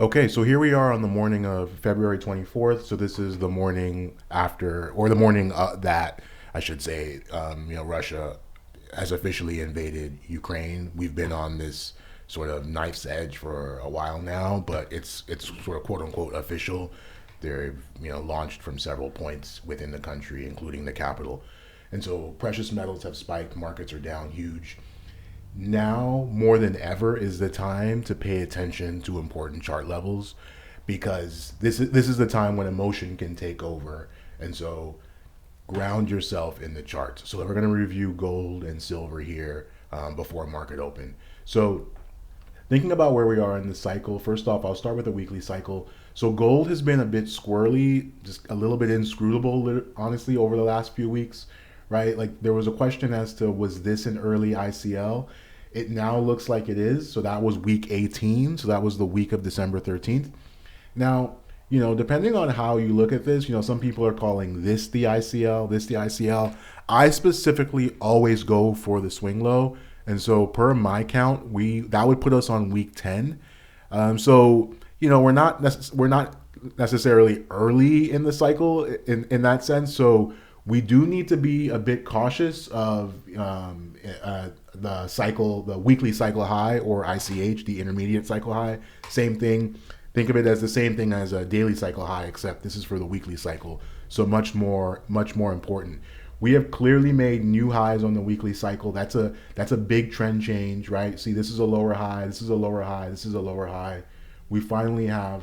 Okay, so here we are on the morning of February 24th. So this is the morning after, or the morning that I should say, Russia has officially invaded Ukraine. We've been on this sort of knife's edge for a while now, but it's sort of quote unquote official. They're launched from several points within the country, including the capital, and so precious metals have spiked. Markets are down huge. Now more than ever is the time to pay attention to important chart levels because this is the time when emotion can take over. And so ground yourself in the charts. So we're going to review gold and silver here before market open. So thinking about where we are in the cycle, first off, I'll start with the weekly cycle. So gold has been a bit squirrely, just a little bit inscrutable, honestly, over the last few weeks, right? Like there was a question as to was this an early ICL? It now looks like it is. So that was week 18. So that was the week of December 13th. Now, depending on how you look at this, some people are calling this the ICL, this the ICL. I specifically always go for the swing low, and so per my count, we that would put us on week 10. So we're not necessarily early in the cycle in that sense. So we do need to be a bit cautious of the cycle, the weekly cycle high, or ICH, the intermediate cycle high. Same thing. Think of it as the same thing as a daily cycle high, except this is for the weekly cycle. So much more important. We have clearly made new highs on the weekly cycle. That's a big trend change, right? See, this is a lower high, this is a lower high, this is a lower high. We finally have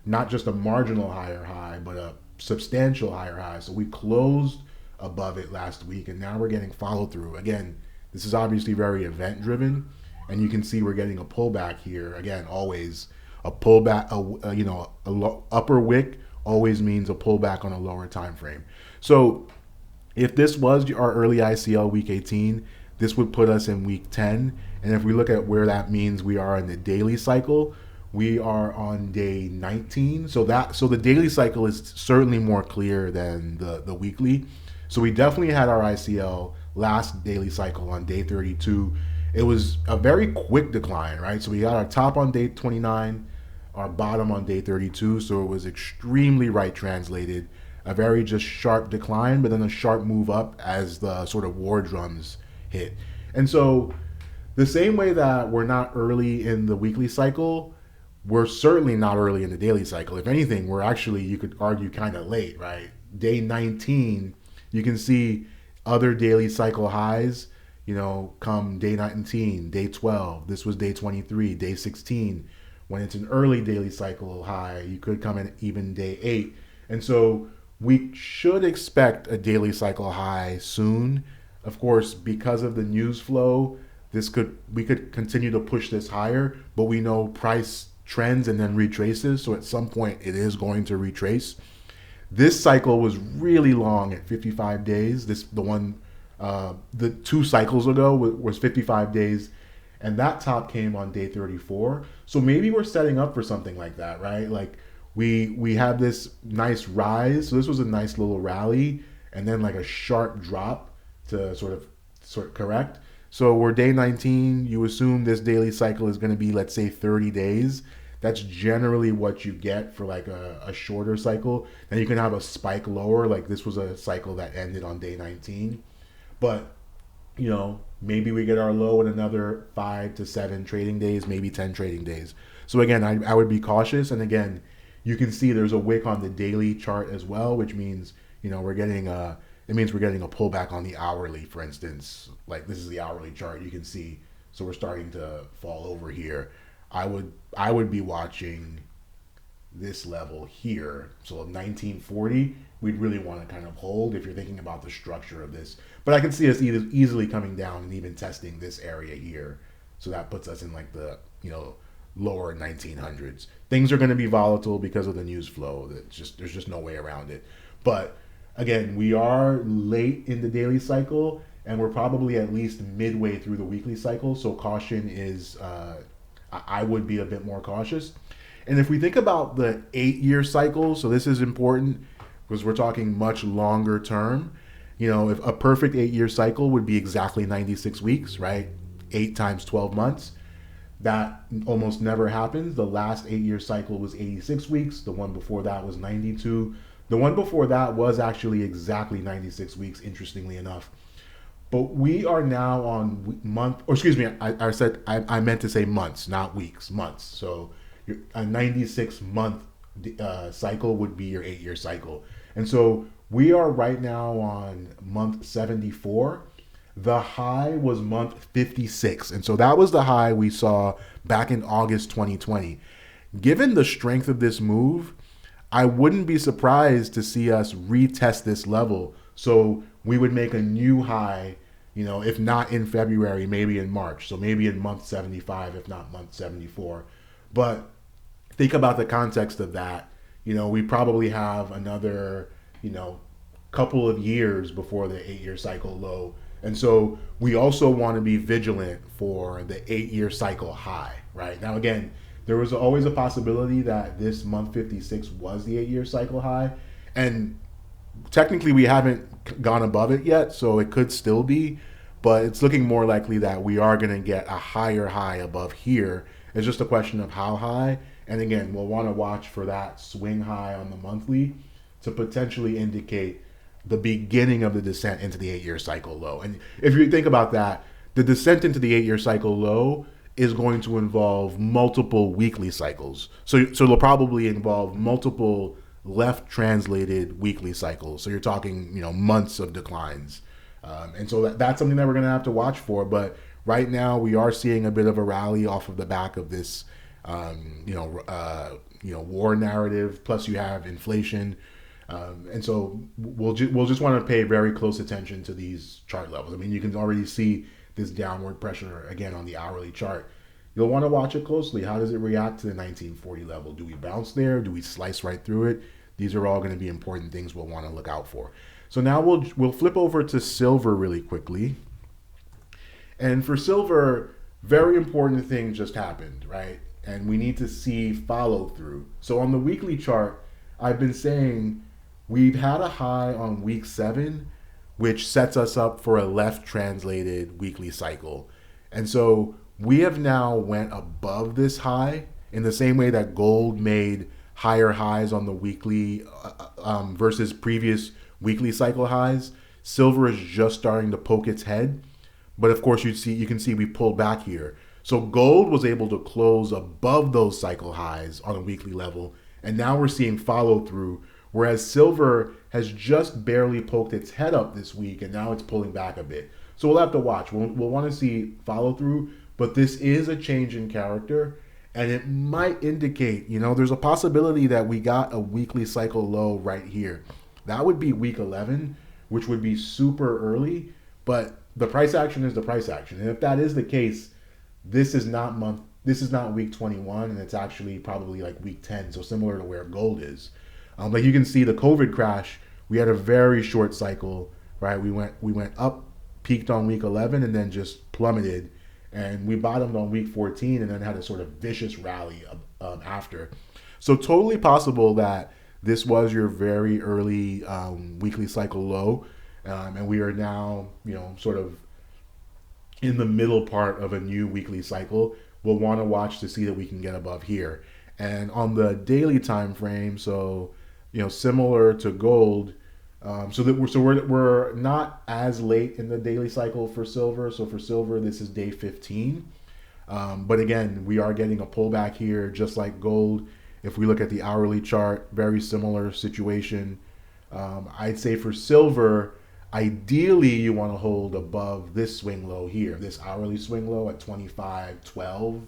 not just a marginal higher high, but a substantial higher high. So we closed above it last week, and now we're getting follow through. Again, this is obviously very event driven, and you can see we're getting a pullback here. Again, always a pullback, upper wick always means a pullback on a lower time frame. So if this was our early ICL week 18, this would put us in week 10. And if we look at where that means we are in the daily cycle, we are on day 19. So the daily cycle is certainly more clear than the weekly. So we definitely had our ICL last daily cycle on day 32. It was a very quick decline, right? So we got our top on day 29, our bottom on day 32. So it was extremely right translated, a very just sharp decline, but then a sharp move up as the sort of war drums hit. And so the same way that we're not early in the weekly cycle, we're certainly not early in the daily cycle. If anything, we're actually, you could argue, kind of late, right? Day 19, you can see other daily cycle highs, come day 19, day 12. This was day 23, day 16. When it's an early daily cycle high, you could come in even day 8. And so we should expect a daily cycle high soon. Of course, because of the news flow, we could continue to push this higher, but we know price trends and then retraces. So at some point, it is going to retrace. This cycle was really long at 55 days. The 2 cycles ago was 55 days, and that top came on day 34. So maybe we're setting up for something like that, right? Like we had this nice rise. So this was a nice little rally, and then like a sharp drop to sort of correct. So we're day 19. You assume this daily cycle is going to be, let's say, 30 days. That's generally what you get for like a shorter cycle. And you can have a spike lower. Like this was a cycle that ended on day 19. But, maybe we get our low in another 5 to 7 trading days, maybe 10 trading days. So again, I would be cautious. And again, you can see there's a wick on the daily chart as well, which means, it means we're getting a pullback on the hourly, for instance. Like this is the hourly chart. You can see, so we're starting to fall over here. I would be watching this level here. So 1940, we'd really want to kind of hold if you're thinking about the structure of this. But I can see us easily coming down and even testing this area here. So that puts us in like the, lower 1900s. Things are going to be volatile because of the news flow. There's just no way around it. But again, we are late in the daily cycle, and we're probably at least midway through the weekly cycle. So caution is, I would be a bit more cautious. And if we think about the 8-year cycle, so this is important because we're talking much longer term. If a perfect 8-year cycle would be exactly 96 weeks, right? 8 times 12 months. That almost never happens. The last 8 year cycle was 86 weeks. The one before that was 92. The one before that was actually exactly 96 weeks, interestingly enough. But we are now on month, or excuse me, I meant to say months, not weeks, months. So a 96 month cycle would be your 8 year cycle. And so we are right now on month 74. The high was month 56. And so that was the high we saw back in August 2020. Given the strength of this move, I wouldn't be surprised to see us retest this level. So we would make a new high, if not in February, maybe in March. So maybe in month 75, if not month 74. But think about the context of that. We probably have another, couple of years before the 8 year cycle low. And so we also want to be vigilant for the 8 year cycle high, right? Now, again, there was always a possibility that this month 56 was the 8 year cycle high. And technically, we haven't gone above it yet, so it could still be. But it's looking more likely that we are going to get a higher high above here. It's just a question of how high. And again, we'll want to watch for that swing high on the monthly to potentially indicate the beginning of the descent into the 8 year cycle low. And if you think about that, the descent into the 8 year cycle low is going to involve multiple weekly cycles. So it'll probably involve multiple left translated weekly cycles. So you're talking, months of declines. And so that's something that we're going to have to watch for. But right now we are seeing a bit of a rally off of the back of this, war narrative. Plus you have inflation. And so we'll just want to pay very close attention to these chart levels. I mean, you can already see this downward pressure again on the hourly chart. You'll want to watch it closely. How does it react to the 1940 level? Do we bounce there? Do we slice right through it? These are all going to be important things we'll want to look out for. So now we'll flip over to silver really quickly. And for silver, very important thing just happened, right? And we need to see follow through. So on the weekly chart, I've been saying we've had a high on week 7, which sets us up for a left translated weekly cycle. And so we have now went above this high in the same way that gold made higher highs on the weekly versus previous weekly cycle highs. Silver is just starting to poke its head. But of course, you can see we pulled back here. So gold was able to close above those cycle highs on a weekly level. And now we're seeing follow through, whereas silver has just barely poked its head up this week, and now it's pulling back a bit. So we'll have to watch. We'll want to see follow through, but this is a change in character, and it might indicate, there's a possibility that we got a weekly cycle low right here. That would be week 11, which would be super early, but the price action is the price action. And if that is the case, this is not week 21, and it's actually probably like week 10, so similar to where gold is. But you can see the COVID crash, we had a very short cycle, right? We went up, peaked on week 11, and then just plummeted. And we bottomed on week 14 and then had a sort of vicious rally after. So totally possible that this was your very early weekly cycle low. And we are now, sort of in the middle part of a new weekly cycle. We'll want to watch to see that we can get above here. And on the daily time frame, so similar to gold, we're not as late in the daily cycle for silver. So for silver, this is day 15. But again, we are getting a pullback here, just like gold. If we look at the hourly chart, very similar situation. I'd say for silver, ideally you want to hold above this swing low here, this hourly swing low at 25.12,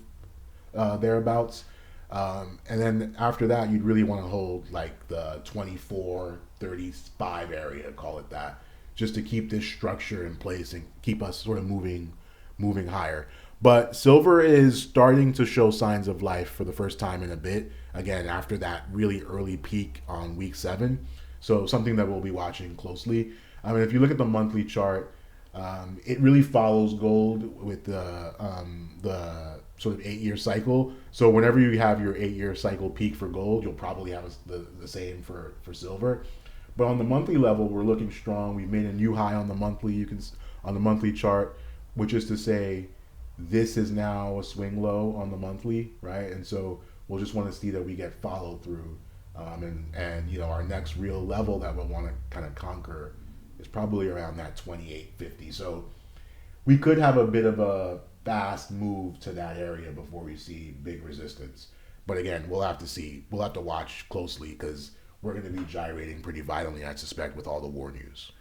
thereabouts. And then after that, you'd really want to hold like the 24.35 area, call it that, just to keep this structure in place and keep us sort of moving higher. But silver is starting to show signs of life for the first time in a bit, again, after that really early peak on week 7. So something that we'll be watching closely. I mean, if you look at the monthly chart, it really follows gold with the sort of 8 year cycle. So whenever you have your 8 year cycle peak for gold, you'll probably have the same for silver. But on the monthly level, we're looking strong. We've made a new high on the monthly. On the monthly chart, which is to say, This is now a swing low on the monthly, right? And so we'll just want to see that we get follow through, and our next real level that we'll want to kind of conquer is probably around that 28.50. So we could have a bit of a fast move to that area before we see big resistance. But again, we'll have to see. We'll have to watch closely because we're going to be gyrating pretty violently, I suspect, with all the war news.